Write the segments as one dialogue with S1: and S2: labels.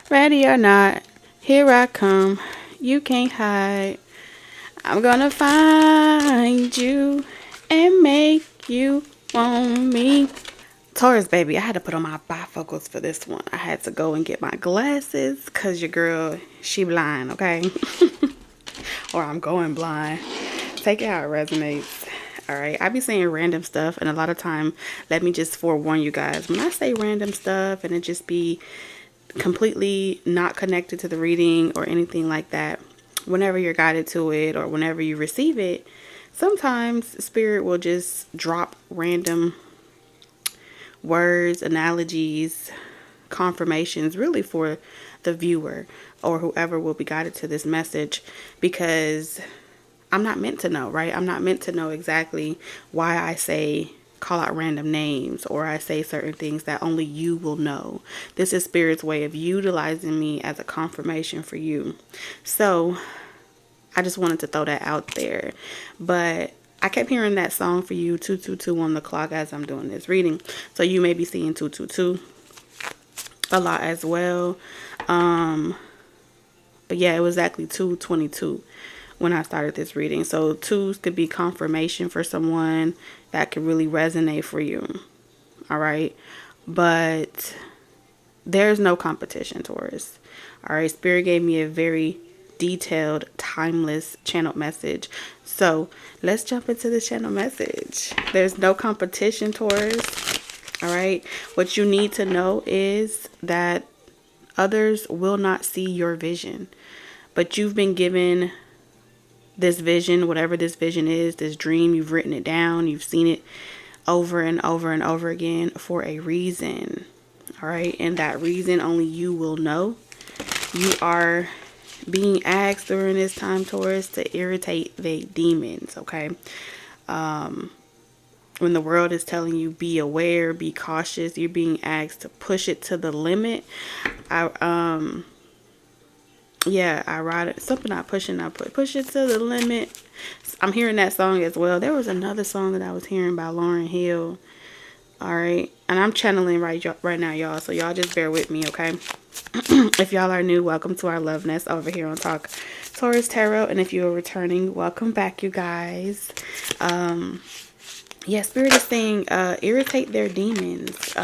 S1: Ready or not, here I come. You can't hide. I'm gonna find you and make you want me. Taurus, baby, I had to put on my bifocals for this one. I had to go and get my glasses because your girl, she blind, okay? Or I'm going blind. Take it how it resonates. All right, I be saying random stuff, and a lot of time, let me just forewarn you guys. When I say random stuff, and it just be completely not connected to the reading or anything like that, whenever you're guided to it or whenever you receive it, sometimes spirit will just drop random words, analogies, confirmations, really for the viewer or whoever will be guided to this message, because I'm not meant to know, right? I'm not meant to know exactly why I say call out random names or I say certain things that only you will know. This is Spirit's way of utilizing me as a confirmation for you. So I just wanted to throw that out there. But I kept hearing that song for you, 222 on the clock, as I'm doing this reading. So you may be seeing 222 a lot as well. But yeah, it was exactly 222 when I started this reading. So twos could be confirmation for someone that could really resonate for you. All right. But there's no competition, Taurus. All right. Spirit gave me a very detailed, timeless channel message. So let's jump into the channel message. There's no competition, Taurus. All right. What you need to know is that others will not see your vision, but you've been given this vision, whatever this vision is, this dream, you've written it down, you've seen it over and over and over again for a reason. All right. And that reason only you will know. You are being asked during this time, Taurus, to irritate the demons. Okay. When the world is telling you be aware, be cautious, you're being asked to push it to the limit. I ride it. Something not pushing, I push it to the limit. I'm hearing that song as well. There was another song that I was hearing by Lauryn Hill. All right, and I'm channeling right now, y'all. So y'all just bear with me, okay? If y'all are new, welcome to our Love Nest over here on Talk Taurus Tarot, and if you are returning, welcome back, you guys. Yeah, Spirit is saying irritate their demons.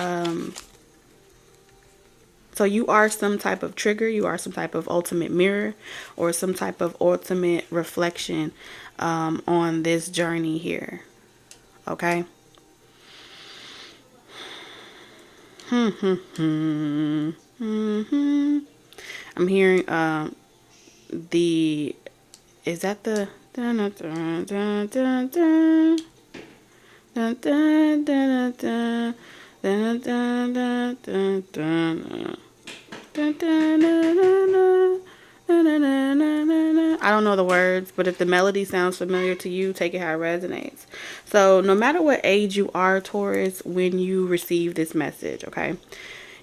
S1: So you are some type of trigger, you are some type of ultimate mirror, or some type of ultimate reflection on this journey here. Okay? I'm hearing is that the dun, dun, dun, dun, dun, dun, dun, dun, dun, dun, dun, dun, dun, dun, dun. I don't know the words, but if the melody sounds familiar to you, take it how it resonates. So no matter what age you are, Taurus, when you receive this message, okay?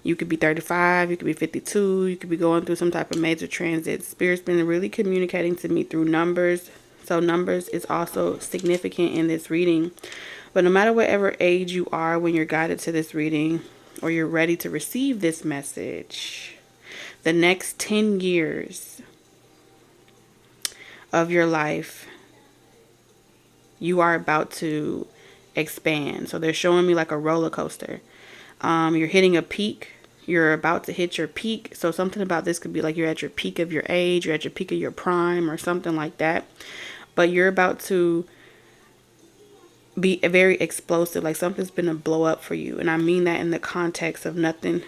S1: You could be 35, you could be 52, you could be going through some type of major transit. Spirit's been really communicating to me through numbers. So numbers is also significant in this reading. But no matter whatever age you are when you're guided to this reading or you're ready to receive this message, the next 10 years of your life, you are about to expand. So they're showing me like a roller coaster. You're hitting a peak. You're about to hit your peak. So something about this could be like you're at your peak of your age, you're at your peak of your prime or something like that. But you're about to be very explosive, like something's gonna blow up for you. And I mean that in the context of nothing,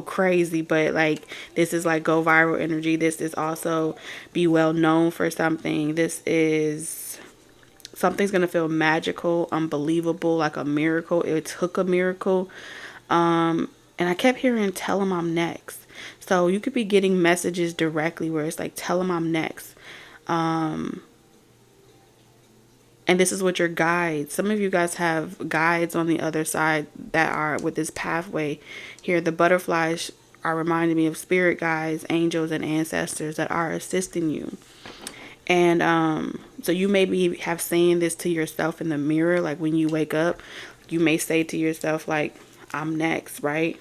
S1: crazy, but like this is like go viral energy. This is also be well known for something. This is something's gonna feel magical, unbelievable, like a miracle. It took a miracle. And I kept hearing tell him I'm next. So you could be getting messages directly where it's like tell him I'm next. And this is what your guides, some of you guys have guides on the other side that are with this pathway here. The butterflies are reminding me of spirit guides, angels, and ancestors that are assisting you. And so you maybe have saying this to yourself in the mirror, like when you wake up, you may say to yourself, like, I'm next, right?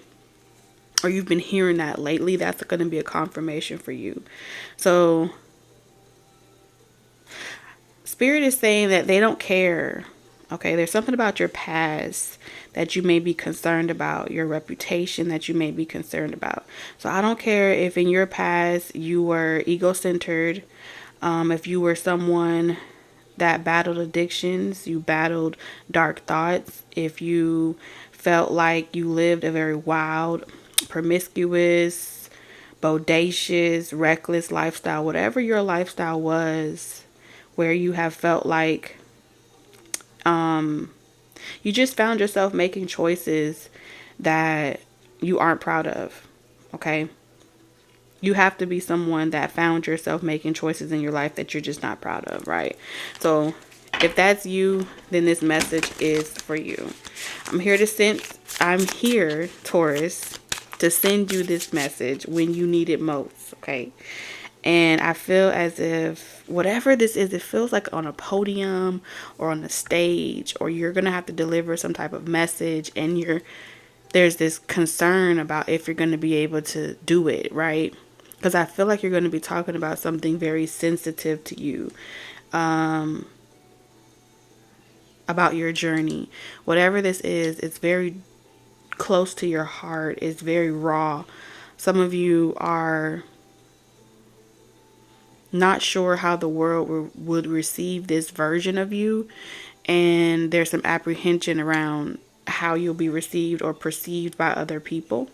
S1: or you've been hearing that lately, that's going to be a confirmation for you. So Spirit is saying that they don't care. Okay, there's something about your past that you may be concerned about, your reputation that you may be concerned about. So I don't care if in your past you were ego-centered, if you were someone that battled addictions, you battled dark thoughts, if you felt like you lived a very wild, promiscuous, bodacious, reckless lifestyle, whatever your lifestyle was, where you have felt like you just found yourself making choices that you aren't proud of. Okay? You have to be someone that found yourself making choices in your life that you're just not proud of, right? So if that's you, then this message is for you. I'm here, Taurus, to send you this message when you need it most, okay? And I feel as if whatever this is, it feels like on a podium or on a stage, or you're going to have to deliver some type of message, and there's this concern about if you're going to be able to do it, right? Because I feel like you're going to be talking about something very sensitive to you, about your journey. Whatever this is, it's very close to your heart. It's very raw. Some of you are not sure how the world would receive this version of you, and there's some apprehension around how you'll be received or perceived by other people.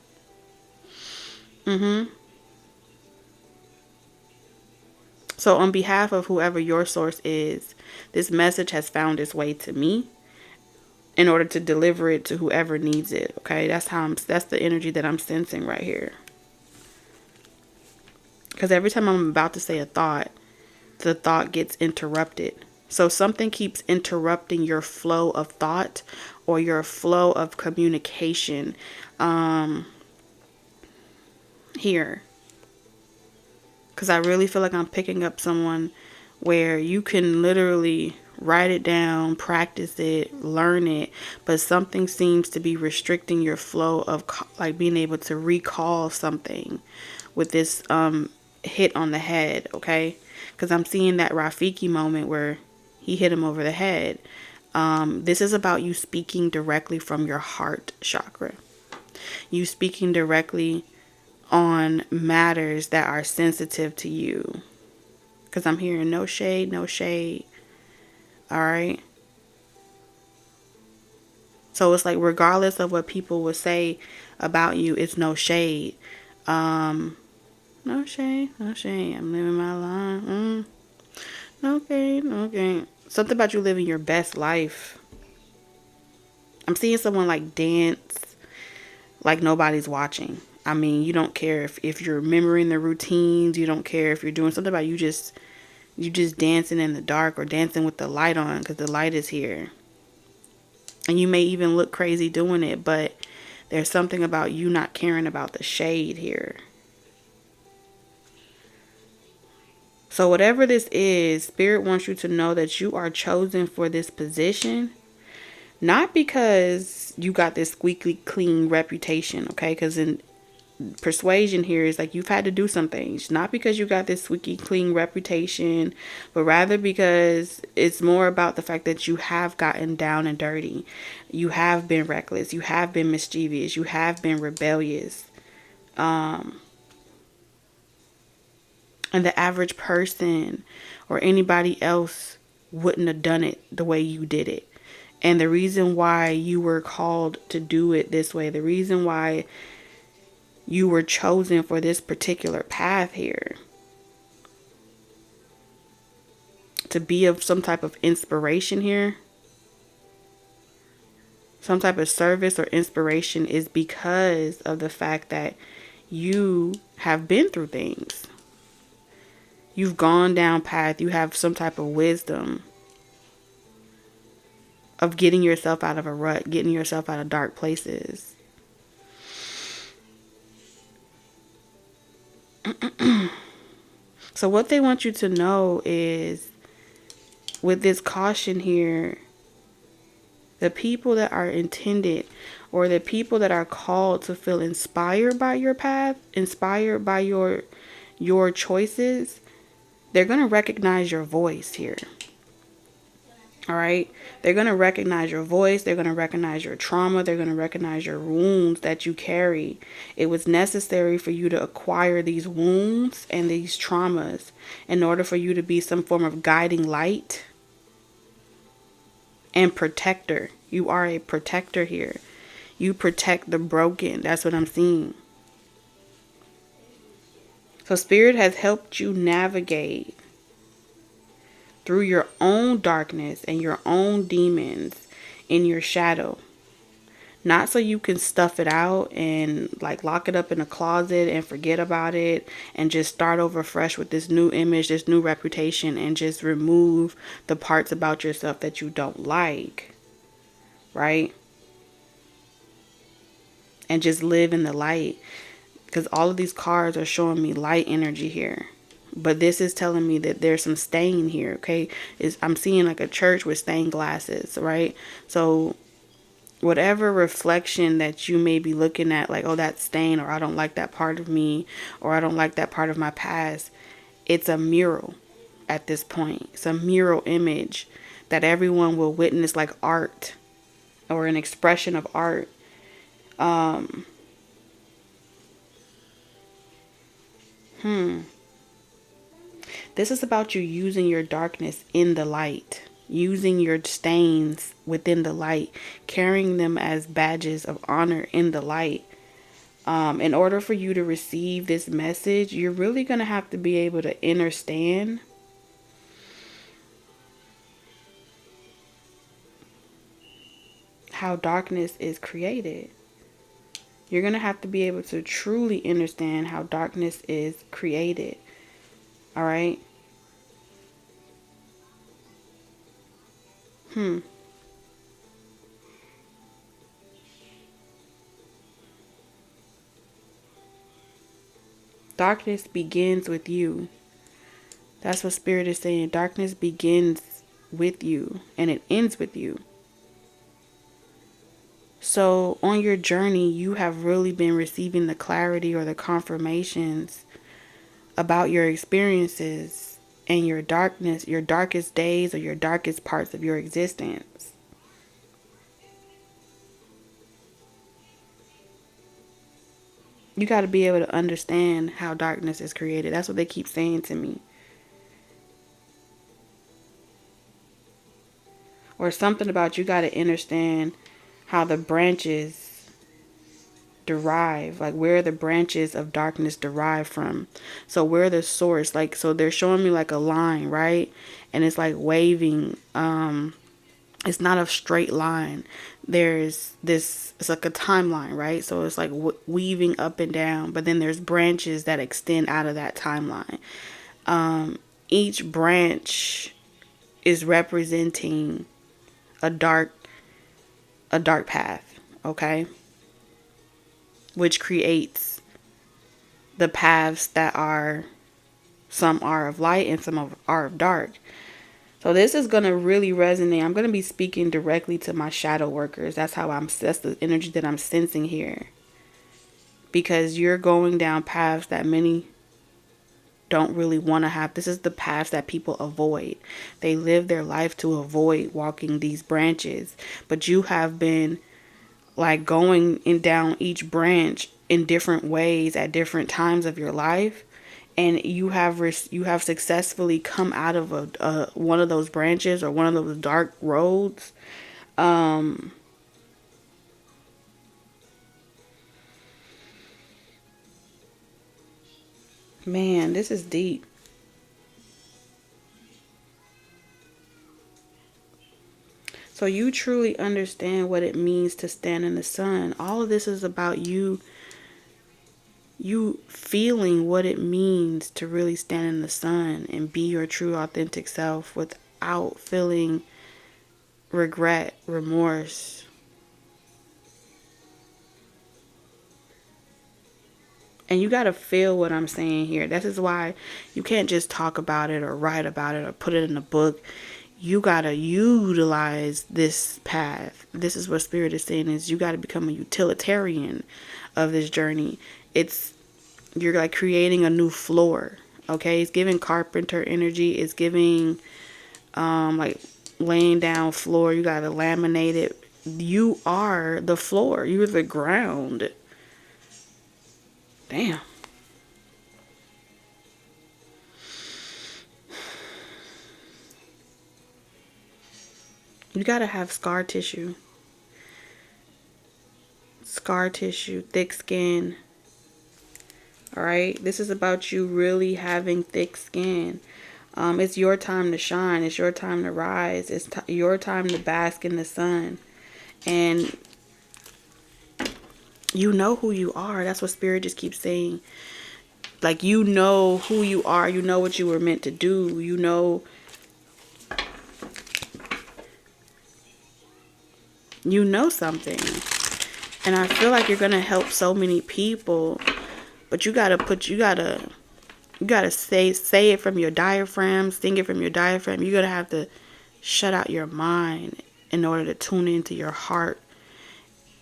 S1: So on behalf of whoever your source is, this message has found its way to me in order to deliver it to whoever needs it. Okay, that's the energy that I'm sensing right here. Because every time I'm about to say a thought, the thought gets interrupted. So something keeps interrupting your flow of thought or your flow of communication here. Because I really feel like I'm picking up someone where you can literally write it down, practice it, learn it, but something seems to be restricting your flow of like being able to recall something with this hit on the head, okay? Because I'm seeing that Rafiki moment where he hit him over the head. This is about you speaking directly from your heart chakra. You speaking directly on matters that are sensitive to you. Because I'm hearing no shade, no shade. All right. So it's like regardless of what people will say about you, it's no shade. No shade, no shade. I'm living my life. Okay, okay. Something about you living your best life. I'm seeing someone like dance like nobody's watching. I mean, you don't care if you're remembering the routines. You don't care if you're doing something about you just dancing in the dark or dancing with the light on because the light is here. And you may even look crazy doing it, but there's something about you not caring about the shade here. So whatever this is, Spirit wants you to know that you are chosen for this position. Not because you got this squeaky clean reputation, okay? Because in persuasion here is like you've had to do some things. Not because you got this squeaky clean reputation, but rather because it's more about the fact that you have gotten down and dirty. You have been reckless. You have been mischievous. You have been rebellious. And the average person or anybody else wouldn't have done it the way you did it. And the reason why you were called to do it this way, the reason why you were chosen for this particular path here, to be of some type of inspiration here, some type of service or inspiration, is because of the fact that you have been through things. You've gone down path. You have some type of wisdom of getting yourself out of a rut, getting yourself out of dark places. So what they want you to know is, with this caution here, The people that are intended, or the people that are called to feel inspired by your path, inspired by your choices, they're going to recognize your voice here. All right. They're going to recognize your voice. They're going to recognize your trauma. They're going to recognize your wounds that you carry. It was necessary for you to acquire these wounds and these traumas in order for you to be some form of guiding light and protector. You are a protector here. You protect the broken. That's what I'm seeing. So Spirit has helped you navigate through your own darkness and your own demons in your shadow. Not so you can stuff it out and like lock it up in a closet and forget about it and just start over fresh with this new image, this new reputation, and just remove the parts about yourself that you don't like, right? And just live in the light, because all of these cards are showing me light energy here. But this is telling me that there's some stain here, okay? I'm seeing like a church with stained glasses, right? So whatever reflection that you may be looking at, like, oh, that's stain, or I don't like that part of me, or I don't like that part of my past, it's a mural at this point. It's a mural image that everyone will witness, like art or an expression of art. This is about you using your darkness in the light, using your stains within the light, carrying them as badges of honor in the light. In order for you to receive this message, you're really going to have to be able to understand how darkness is created. You're going to have to be able to truly understand how darkness is created. All right? Darkness begins with you. That's what Spirit is saying. Darkness begins with you and it ends with you. So on your journey, you have really been receiving the clarity or the confirmations about your experiences and your darkness, your darkest days or your darkest parts of your existence. You got to be able to understand how darkness is created. That's what they keep saying to me. Or something about you got to understand how the branches derive, like where the branches of darkness derive from. So where the source, like, so they're showing me like a line, right? And it's like waving. It's not a straight line. There's this, it's like a timeline, right? So it's like weaving up and down, but then there's branches that extend out of that timeline. Each branch is representing a dark path, okay? Which creates the paths that are, some are of light and some are of dark. So this is going to really resonate. I'm going to be speaking directly to my shadow workers. That's the energy that I'm sensing here. Because you're going down paths that many don't really want to have. This is the paths that people avoid. They live their life to avoid walking these branches. But you have been like going down each branch in different ways at different times of your life. And you have successfully come out of one of those branches or one of those dark roads. Man, this is deep. So you truly understand what it means to stand in the sun. All of this is about you feeling what it means to really stand in the sun and be your true authentic self without feeling regret, remorse. And you got to feel what I'm saying here. This is why you can't just talk about it or write about it or put it in a book. you gotta utilize this path. This is what Spirit is saying, is you gotta become a utilitarian of this journey. You're like creating a new floor. Okay, it's giving carpenter energy. It's giving like laying down floor. You gotta laminate it. You are the floor. You're the ground. Damn. You gotta have scar tissue. Scar tissue, thick skin. Alright? This is about you really having thick skin. It's your time to shine. It's your time to rise. It's your time to bask in the sun. And you know who you are. That's what Spirit just keeps saying. Like, you know who you are. You know what you were meant to do. You know something. And I feel like you're going to help so many people. But you got to say it from your diaphragm, sing it from your diaphragm. You're going to have to shut out your mind in order to tune into your heart.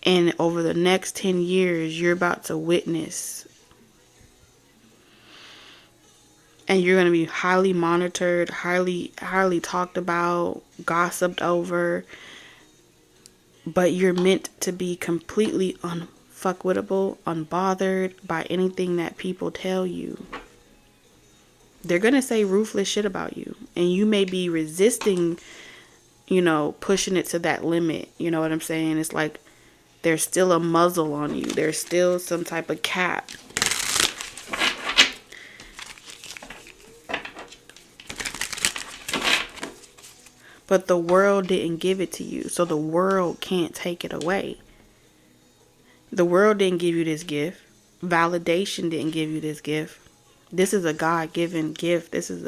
S1: And over the next 10 years, you're about to witness. And you're going to be highly monitored, highly talked about, gossiped over. But you're meant to be completely unfuckwittable, unbothered by anything that people tell you. They're going to say ruthless shit about you. And you may be resisting, pushing it to that limit. You know what I'm saying? It's like there's still a muzzle on you. There's still some type of cap. But the world didn't give it to you. So the world can't take it away. The world didn't give you this gift. Validation didn't give you this gift. This is a God-given gift. This is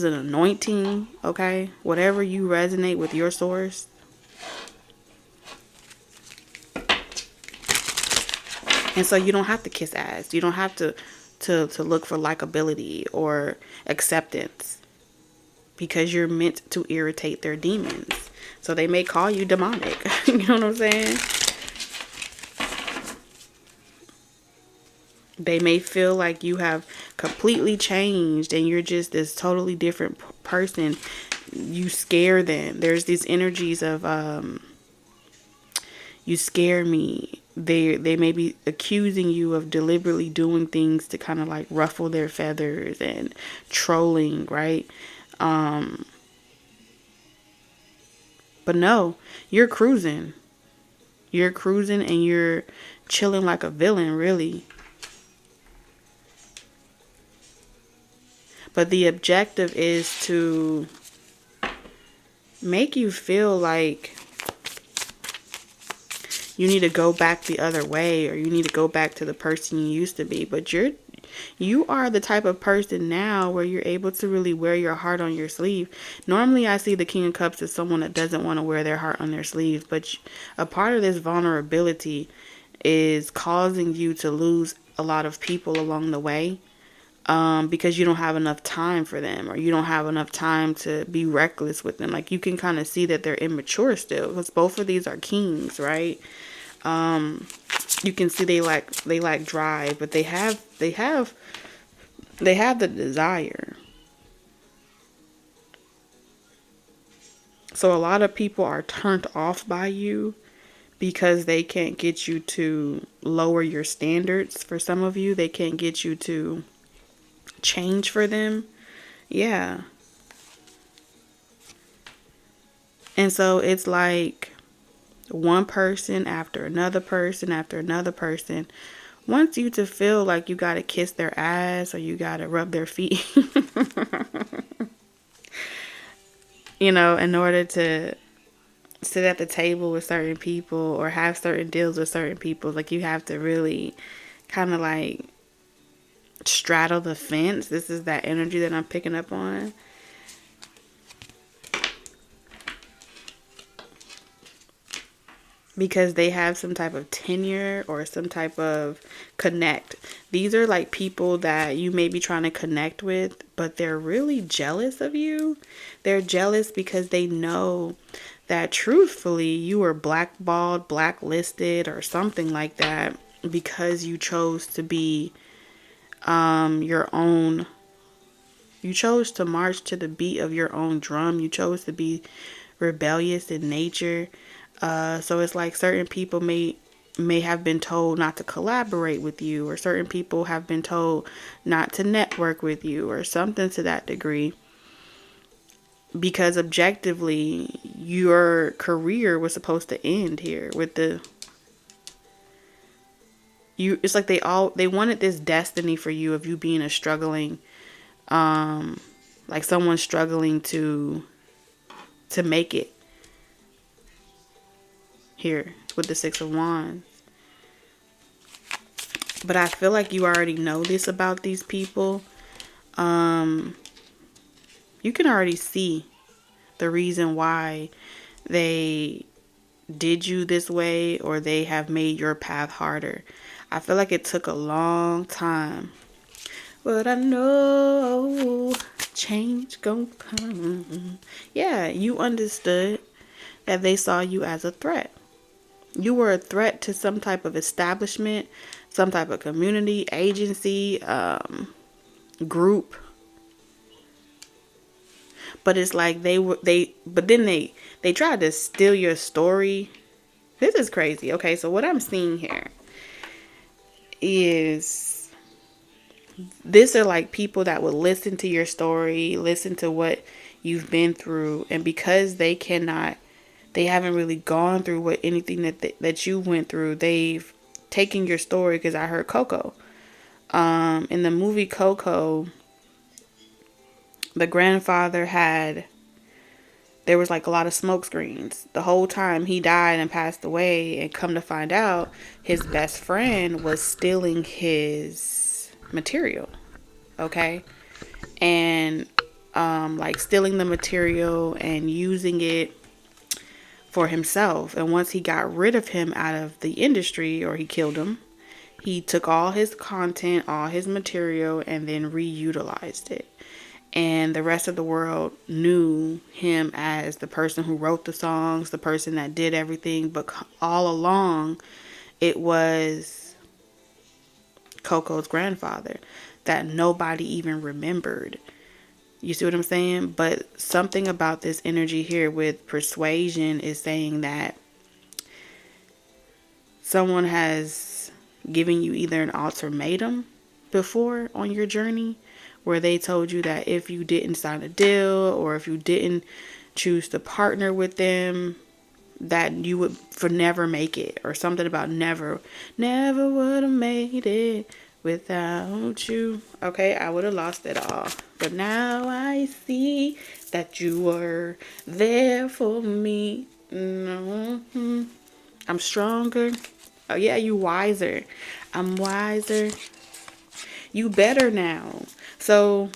S1: an anointing, okay? Whatever you resonate with your source. And so you don't have to kiss ass. You don't have to look for likability or acceptance. Because you're meant to irritate their demons. So they may call you demonic. You know what I'm saying? They may feel like you have completely changed and you're just this totally different person. You scare them. There's these energies of you scare me. They may be accusing you of deliberately doing things to kind of like ruffle their feathers and trolling, right? But no, you're cruising. You're cruising and you're chilling like a villain, really. But the objective is to make you feel like you need to go back the other way, or you need to go back to the person you used to be. But you are the type of person now where you're able to really wear your heart on your sleeve. Normally, I see the King of Cups as someone that doesn't want to wear their heart on their sleeve. But a part of this vulnerability is causing you to lose a lot of people along the way. Because you don't have enough time for them, or you don't have enough time to be reckless with them. Like, you can kind of see that they're immature still, because both of these are kings, right? You can see they like drive, but they have the desire. So a lot of people are turned off by you because they can't get you to lower your standards. For some of you, they can't get you to change for them. Yeah. And so it's like one person after another person after another person wants you to feel like you gotta kiss their ass or you gotta rub their feet. In order to sit at the table with certain people or have certain deals with certain people. Like, you have to really kind of like straddle the fence. This is that energy that I'm picking up on. because they have some type of tenure or some type of connect. These are like people that you may be trying to connect with, but they're really jealous of you. They're jealous because they know that truthfully you were blackballed, blacklisted, or something like that because you chose to be your own. You chose to march to the beat of your own drum. You chose to be rebellious in nature. So it's like certain people may have been told not to collaborate with you, or certain people have been told not to network with you, or something to that degree, because objectively your career was supposed to end here with the you. It's like they wanted this destiny for you of you being a struggling, like someone struggling to make it here with the Six of Wands. But I feel like you already know this about these people. You can already see the reason why they did you this way, or they have made your path harder. I feel like it took a long time. But I know change gon' come. Yeah, you understood that they saw you as a threat. You were a threat to some type of establishment, some type of community, agency, group. But it's like but then they tried to steal your story. This is crazy. Okay, so what I'm seeing here is these are like people that would listen to your story, listen to what you've been through, and because they haven't really gone through what anything that you went through, they've taken your story. Because I heard Coco, in the movie Coco, the grandfather there was like a lot of smoke screens the whole time he died and passed away, and come to find out his best friend was stealing his material. Okay, and like stealing the material and using it for himself. And once he got rid of him out of the industry, or he killed him, he took all his content, all his material, and then reutilized it. And the rest of the world knew him as the person who wrote the songs, the person that did everything. But all along, it was Coco's grandfather that nobody even remembered. You see what I'm saying? But something about this energy here with persuasion is saying that someone has given you either an ultimatum before on your journey, where they told you that if you didn't sign a deal, or if you didn't choose to partner with them, that you would never make it, or something about never would have made it without you. Okay, I would have lost it all. But now I see that you were there for me. Mm-hmm. I'm stronger. Oh yeah, you wiser. I'm wiser. You better now. So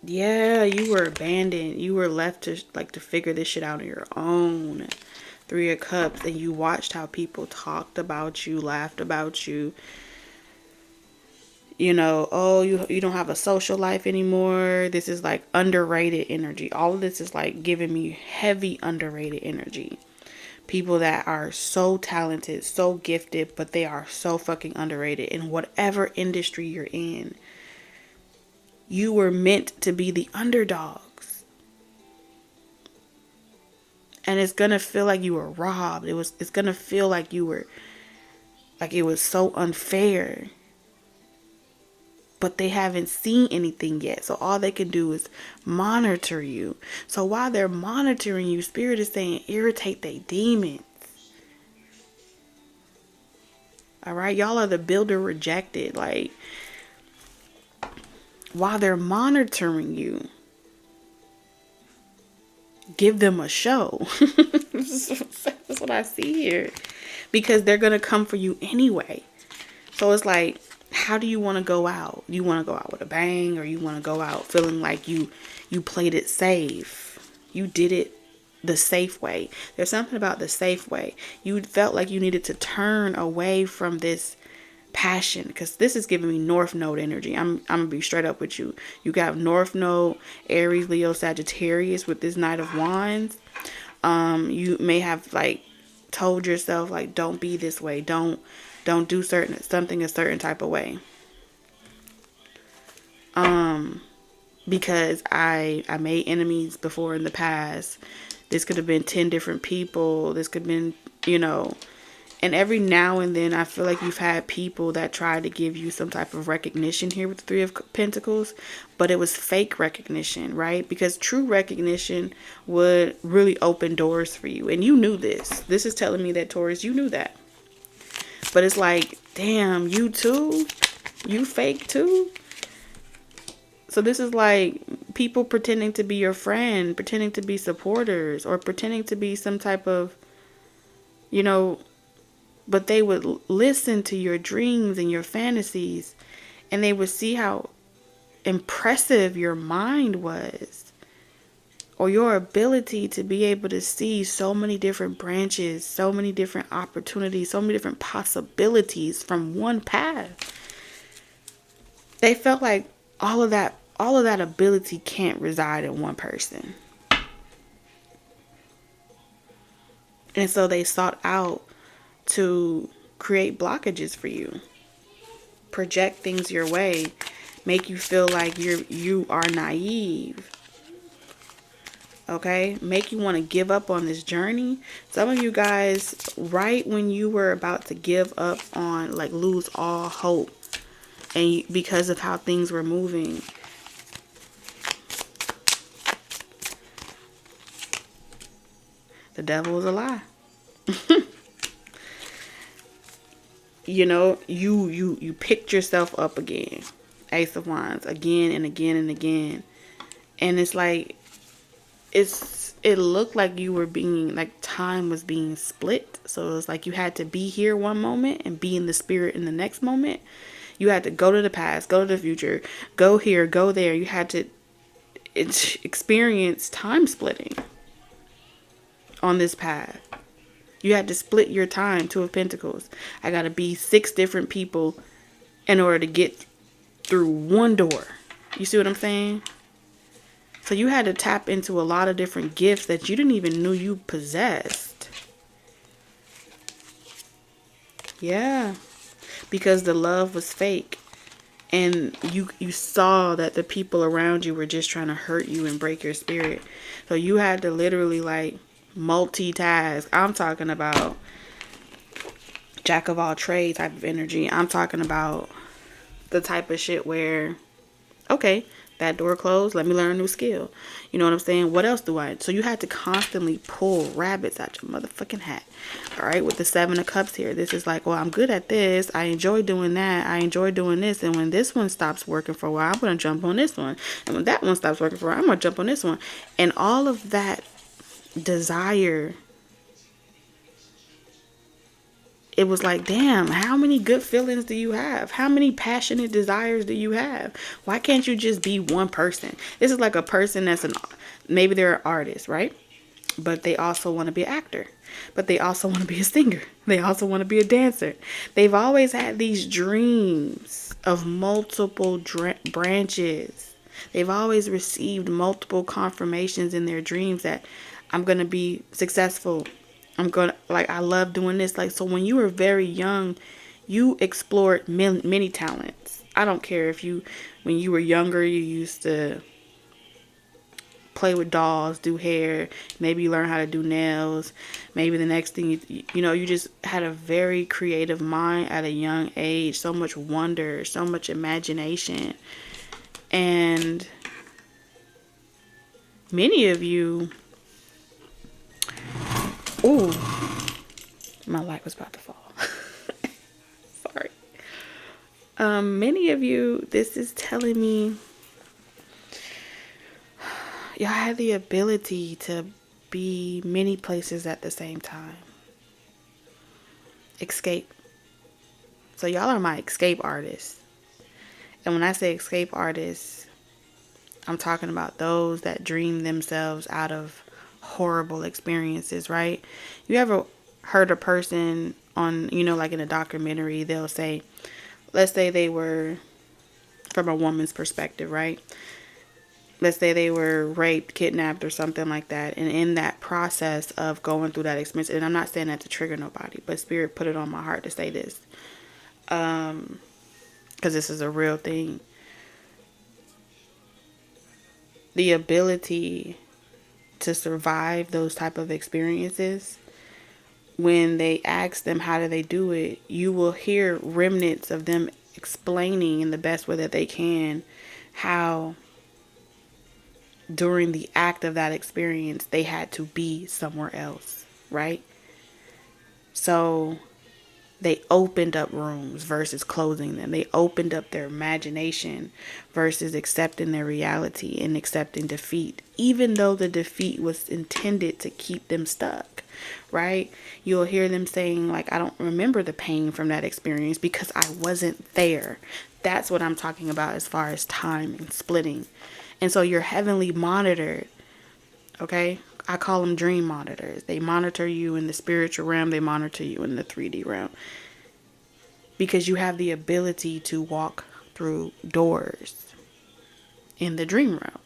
S1: yeah, you were abandoned. You were left to figure this shit out on your own. Three of Cups, and you watched how people talked about you, laughed about you. You know, oh, you don't have a social life anymore. This is like underrated energy. All of this is like giving me heavy underrated energy. People that are so talented, so gifted, but they are so fucking underrated in whatever industry you're in. You were meant to be the underdogs. And it's going to feel like you were robbed. It's going to feel like you were, like it was so unfair. But they haven't seen anything yet. So all they can do is monitor you. So while they're monitoring you, Spirit is saying irritate they demons. All right. Y'all are the builder rejected. Like, while they're monitoring you, give them a show. That's what I see here. Because they're going to come for you anyway. So it's like, how do you want to go out? You want to go out with a bang, or you want to go out feeling like you played it safe? You did it the safe way. There's something about the safe way. You felt like you needed to turn away from this passion, because this is giving me North Node energy. I'm gonna be straight up with you. You got North Node, Aries, Leo, Sagittarius with this Knight of Wands. You may have like told yourself like, don't be this way. Don't do something a certain type of way. Because I made enemies before in the past. This could have been 10 different people. This could have been, and every now and then I feel like you've had people that try to give you some type of recognition here with the Three of Pentacles, but it was fake recognition, right? Because true recognition would really open doors for you. And you knew this. This is telling me that, Taurus, you knew that. But it's like, damn, you too? You fake too? So this is like people pretending to be your friend, pretending to be supporters, or pretending to be some type of, but they would listen to your dreams and your fantasies, and they would see how impressive your mind was, or your ability to be able to see so many different branches, so many different opportunities, so many different possibilities from one path. They felt like all of that ability can't reside in one person. And so they sought out to create blockages for you, project things your way, make you feel like you are naive. Okay? Make you want to give up on this journey. Some of you guys, right when you were about to give up on, like, lose all hope, and because of how things were moving, the devil is a lie. You picked yourself up again. Ace of Wands, again and again and again. And it's like, it looked like you were being, like, time was being split. So it was like you had to be here one moment and be in the spirit in the next moment. You had to go to the past, go to the future, go here, go there. You had to experience time splitting on this path. You had to split your time. Two of Pentacles. I got to be 6 different people in order to get through one door. You see what I'm saying? So you had to tap into a lot of different gifts that you didn't even know you possessed. Yeah. Because the love was fake. And you saw that the people around you were just trying to hurt you and break your spirit. So you had to literally, like, multitask. I'm talking about jack of all trades type of energy. I'm talking about the type of shit where, okay, that door closed, let me learn a new skill. You know what I'm saying? What else do I? So you had to constantly pull rabbits out your motherfucking hat. All right, with the 7 of Cups here, this is like, well, I'm good at this. I enjoy doing that. I enjoy doing this. And when this one stops working for a while, I'm going to jump on this one. And when that one stops working for a while, I'm going to jump on this one. And all of that desire, it was like, damn, how many good feelings do you have? How many passionate desires do you have? Why can't you just be one person? This is like a person that's maybe they're an artist, right? But they also want to be an actor. But they also want to be a singer. They also want to be a dancer. They've always had these dreams of multiple branches. They've always received multiple confirmations in their dreams that I'm going to be successful. I love doing this. Like, so when you were very young, you explored many talents. I don't care if when you were younger, you used to play with dolls, do hair, maybe you learn how to do nails. Maybe the next thing, you just had a very creative mind at a young age. So much wonder, so much imagination. And many of you, ooh, my light was about to fall. Sorry. Many of you, this is telling me y'all have the ability to be many places at the same time. Escape. So y'all are my escape artists. And when I say escape artists, I'm talking about those that dream themselves out of horrible experiences, right? You ever heard a person on, like in a documentary, they'll say, let's say they were, from a woman's perspective, right? Let's say they were raped, kidnapped, or something like that. And in that process of going through that experience, and I'm not saying that to trigger nobody, but Spirit put it on my heart to say this, because this is a real thing. The ability to survive those type of experiences, when they ask them how do they do it, you will hear remnants of them explaining in the best way that they can how during the act of that experience they had to be somewhere else, right? So they opened up rooms versus closing them. They opened up their imagination versus accepting their reality and accepting defeat, even though the defeat was intended to keep them stuck, right? You'll hear them saying, like, I don't remember the pain from that experience because I wasn't there. That's what I'm talking about as far as time and splitting. And so you're heavenly monitored, okay? I call them dream monitors. They monitor you in the spiritual realm. They monitor you in the 3D realm. Because you have the ability to walk through doors in the dream realm.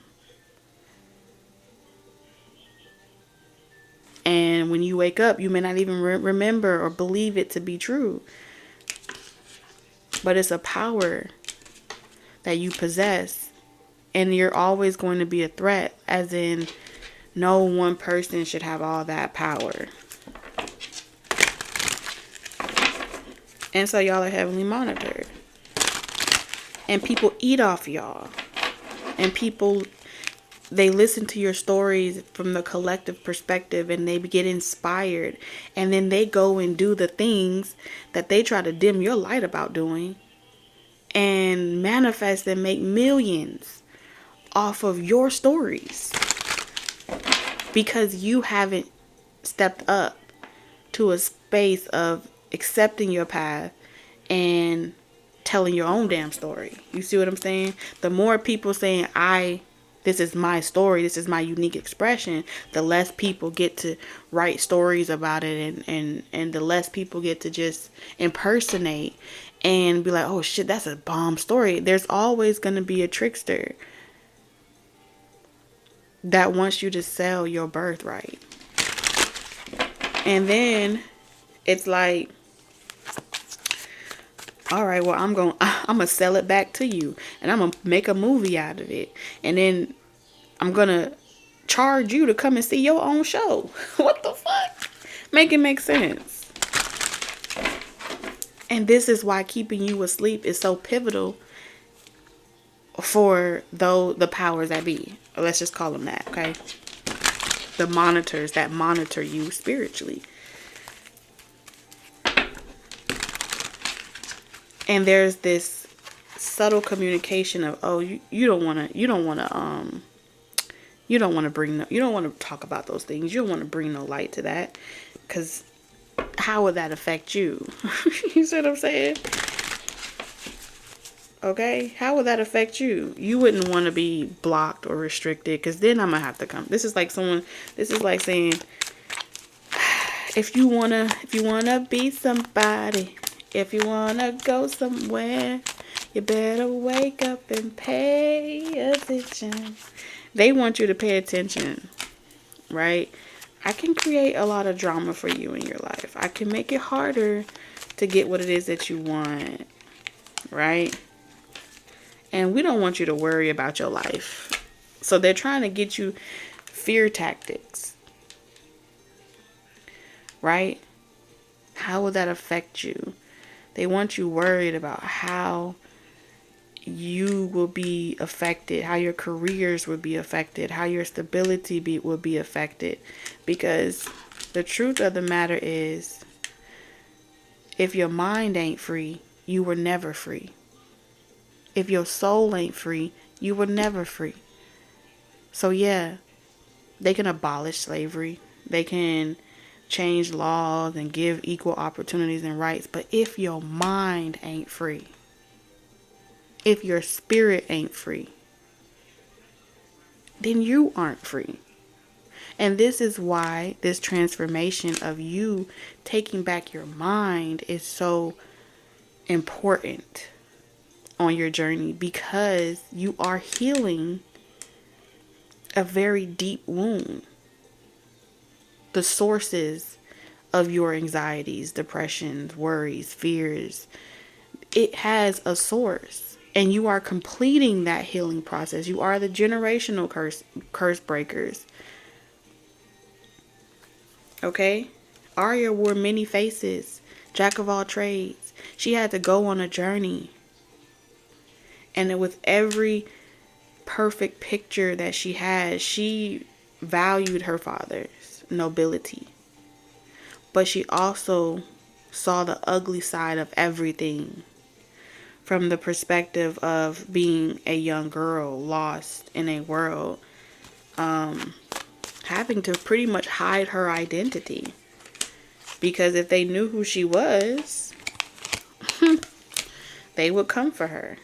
S1: And when you wake up, you may not even remember or believe it to be true. But it's a power that you possess. And you're always going to be a threat, as in no one person should have all that power. And so y'all are heavenly monitored. And people eat off y'all. And people, they listen to your stories from the collective perspective and they get inspired. And then they go and do the things that they try to dim your light about doing. And manifest and make millions off of your stories. Because you haven't stepped up to a space of accepting your path and telling your own damn story. You see what I'm saying? The more people saying, this is my story, this is my unique expression, the less people get to write stories about it, and the less people get to just impersonate and be like, oh shit, that's a bomb story. There's always going to be a trickster that wants you to sell your birthright. And then it's like, all right, well, I'm going to sell it back to you and I'm going to make a movie out of it. And then I'm going to charge you to come and see your own show. What the fuck? Make it make sense. And this is why keeping you asleep is so pivotal for the powers that be. Let's just call them that, okay? The monitors that monitor you spiritually. And there's this subtle communication of, oh, you don't want to talk about those things. You don't want to bring no light to that, because how would that affect you? You see what I'm saying? Okay, how would that affect you? You wouldn't want to be blocked or restricted, because then I'm gonna have to come. This is like saying, if you wanna be somebody, if you wanna go somewhere, you better wake up and pay attention. They want you to pay attention, right? I can create a lot of drama for you in your life. I can make it harder to get what it is that you want, right? And we don't want you to worry about your life. So they're trying to get you fear tactics. Right? How will that affect you? They want you worried about how you will be affected, how your careers will be affected, how your stability will be affected. Because the truth of the matter is, if your mind ain't free, you were never free. If your soul ain't free, you were never free. So yeah, they can abolish slavery. They can change laws and give equal opportunities and rights. But if your mind ain't free, if your spirit ain't free, then you aren't free. And this is why this transformation of you taking back your mind is so important on your journey, because you are healing a very deep wound. The sources of your anxieties, depressions, worries, fears, it has a source, and you are completing that healing process. You are the generational curse breakers. Okay? Arya wore many faces, jack of all trades. She had to go on a journey. And with every perfect picture that she had, she valued her father's nobility. But she also saw the ugly side of everything from the perspective of being a young girl lost in a world, having to pretty much hide her identity. Because if they knew who she was, they would come for her.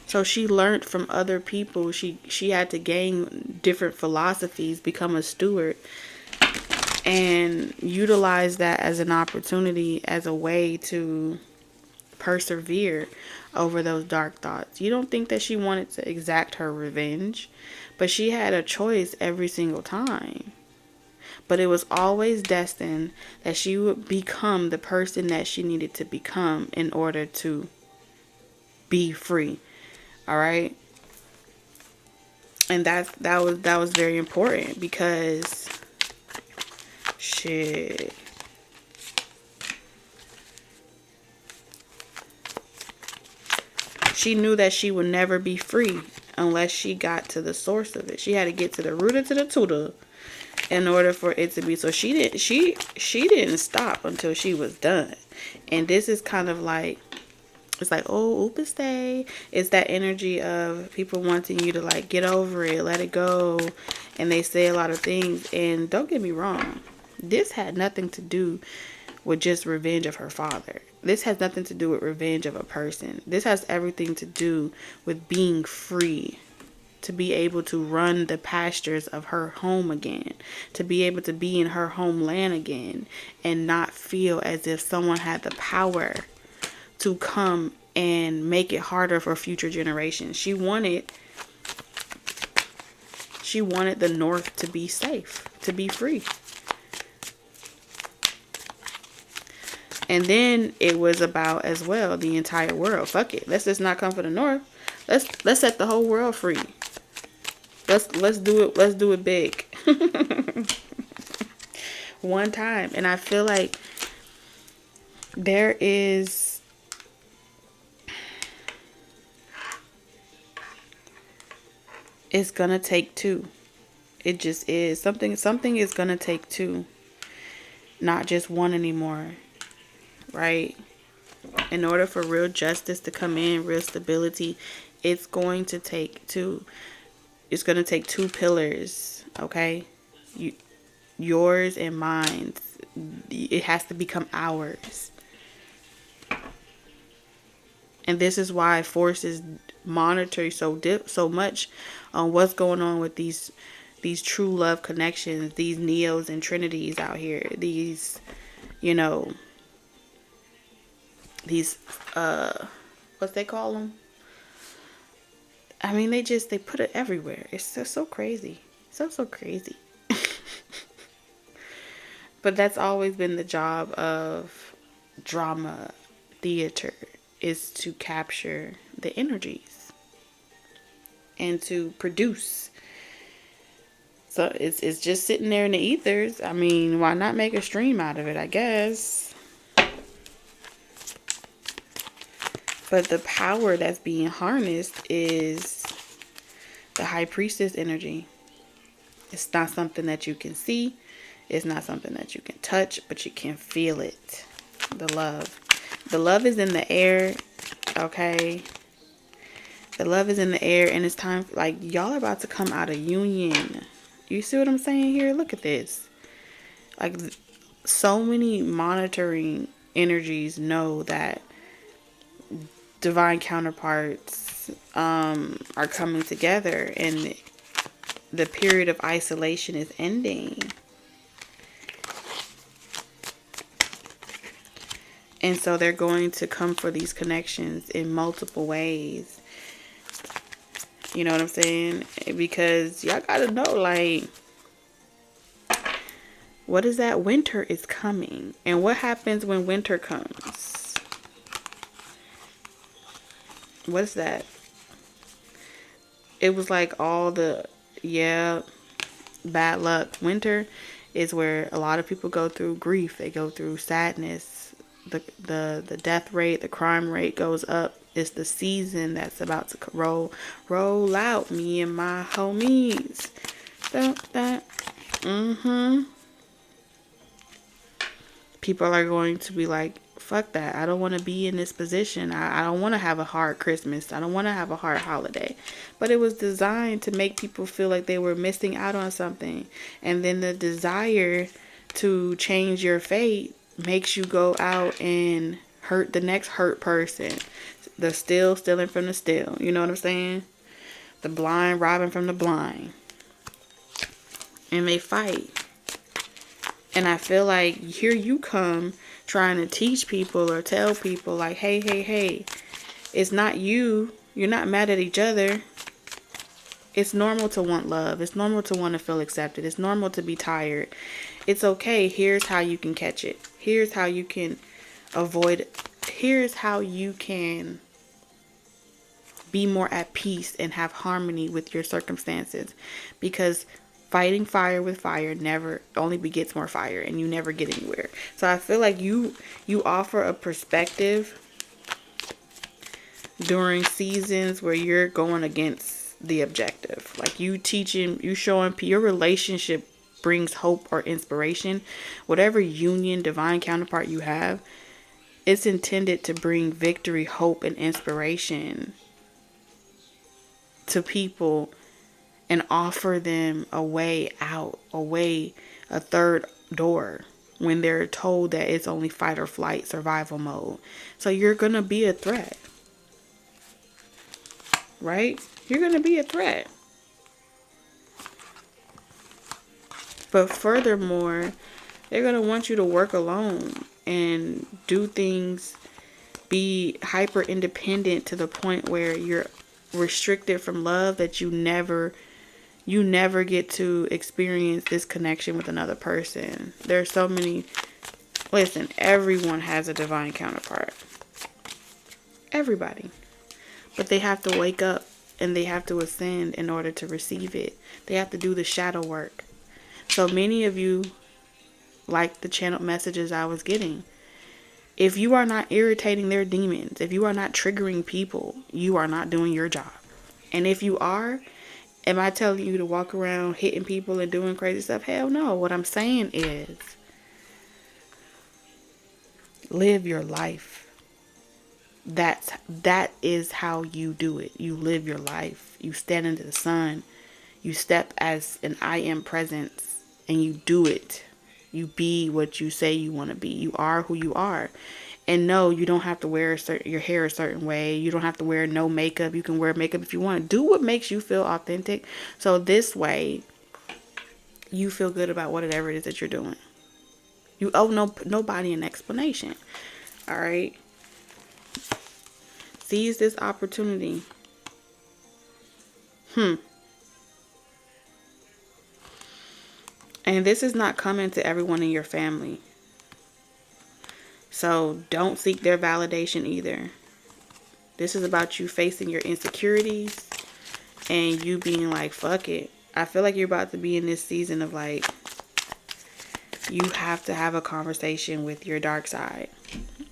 S1: So she learned from other people. She had to gain different philosophies, become a steward, and utilize that as an opportunity, as a way to persevere over those dark thoughts. You don't think that she wanted to exact her revenge, but she had a choice every single time. But it was always destined that she would become the person that she needed to become in order to be free. All right? And that was very important, because shit. She knew that she would never be free unless she got to the source of it. She had to get to the rooter to the tutor in order for it to be. So she didn't stop until she was done. And this is kind of like, it's like, oh, Upa stay. It's that energy of people wanting you to like get over it, let it go. And they say a lot of things. And don't get me wrong, this had nothing to do with just revenge of her father. This has nothing to do with revenge of a person. This has everything to do with being free, to be able to run the pastures of her home again, to be able to be in her homeland again, and not feel as if someone had the power to come and make it harder for future generations. She wanted the North to be safe, to be free. And then it was about as well the entire world. Fuck it. Let's just not come for the North. Let's set the whole world free. Let's do it. Let's do it big. One time. And I feel like there is it's gonna take two. It just is. Something is gonna take two. Not just one anymore. Right? In order for real justice to come in, real stability, it's going to take two. It's going to take two pillars, okay? Yours and mine. It has to become ours. And this is why forces monitor so much on what's going on with these true love connections, these Neos and Trinities out here. These, these what they call them. I mean, they put it everywhere. It's so crazy. So crazy. But that's always been the job of drama, theater, is to capture the energies and to produce. So it's just sitting there in the ethers. I mean, why not make a stream out of it, I guess. But the power that's being harnessed is the High Priestess energy. It's not something that you can see. It's not something that you can touch, but you can feel it. The love. The love is in the air, okay? The love is in the air, and it's time, like, y'all are about to come out of union. You see what I'm saying here? Look at this. Like, so many monitoring energies know that divine counterparts are coming together, and the period of isolation is ending. And so they're going to come for these connections in multiple ways. You know what I'm saying? Because y'all gotta know, like, what is that? Winter is coming. And what happens when winter comes? What's that? It was like all the, bad luck. Winter is where a lot of people go through grief. They go through sadness. The death rate, the crime rate goes up. It's the season that's about to roll out. Me and my homies. People are going to be like, fuck that. I don't want to be in this position. I don't want to have a hard Christmas. I don't want to have a hard holiday. But it was designed to make people feel like they were missing out on something. And then the desire to change your fate makes you go out and hurt the next hurt person. The still stealing from the still. You know what I'm saying? The blind robbing from the blind. And they fight. And I feel like here you come trying to teach people or tell people like, hey, it's not you. You're not mad at each other. It's normal to want love. It's normal to want to feel accepted. It's normal to be tired. It's okay. Here's how you can catch it. Here's how you can avoid it. Here's how you can be more at peace and have harmony with your circumstances. Because fighting fire with fire never only begets more fire, and you never get anywhere. So I feel like you offer a perspective during seasons where you're going against the objective. Like you showing your relationship brings hope or inspiration. Whatever union, divine counterpart you have, it's intended to bring victory, hope, and inspiration to people and offer them a way out, a third door when they're told that it's only fight or flight survival mode. So you're going to be a threat, right? You're going to be a threat. But furthermore, they're going to want you to work alone and do things, be hyper independent to the point where you're restricted from love, that you never get to experience this connection with another person. There's so many. Listen, everyone has a divine counterpart. Everybody. But they have to wake up and they have to ascend in order to receive it. They have to do the shadow work. So many of you, like the channeled messages I was getting, if you are not irritating their demons, if you are not triggering people, you are not doing your job. And if you are, am I telling you to walk around hitting people and doing crazy stuff? Hell no. What I'm saying is, live your life. That is how you do it. You live your life. You stand into the sun. You step as an I am presence and you do it. You be what you say you want to be. You are who you are. And no, you don't have to wear your hair a certain way. You don't have to wear no makeup. You can wear makeup if you want. Do what makes you feel authentic. So this way, you feel good about whatever it is that you're doing. You owe nobody an explanation. All right? Seize this opportunity. And this is not coming to everyone in your family. So don't seek their validation either. This is about you facing your insecurities and you being like, fuck it. I feel like you're about to be in this season of like, you have to have a conversation with your dark side.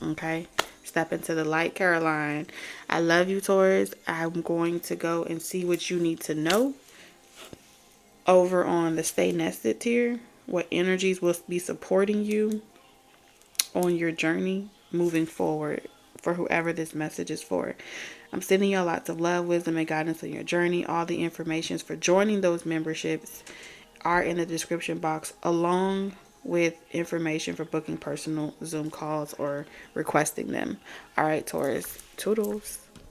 S1: Okay? Step into the light, Caroline. I love you, Taurus. I'm going to go and see what you need to know over on the Stay Nested tier. What energies will be supporting you on your journey moving forward for whoever this message is for. I'm sending you lots of love, wisdom, and guidance on your journey. All the informations for joining those memberships are in the description box, along with information for booking personal Zoom calls or requesting them. All right, Taurus. Toodles.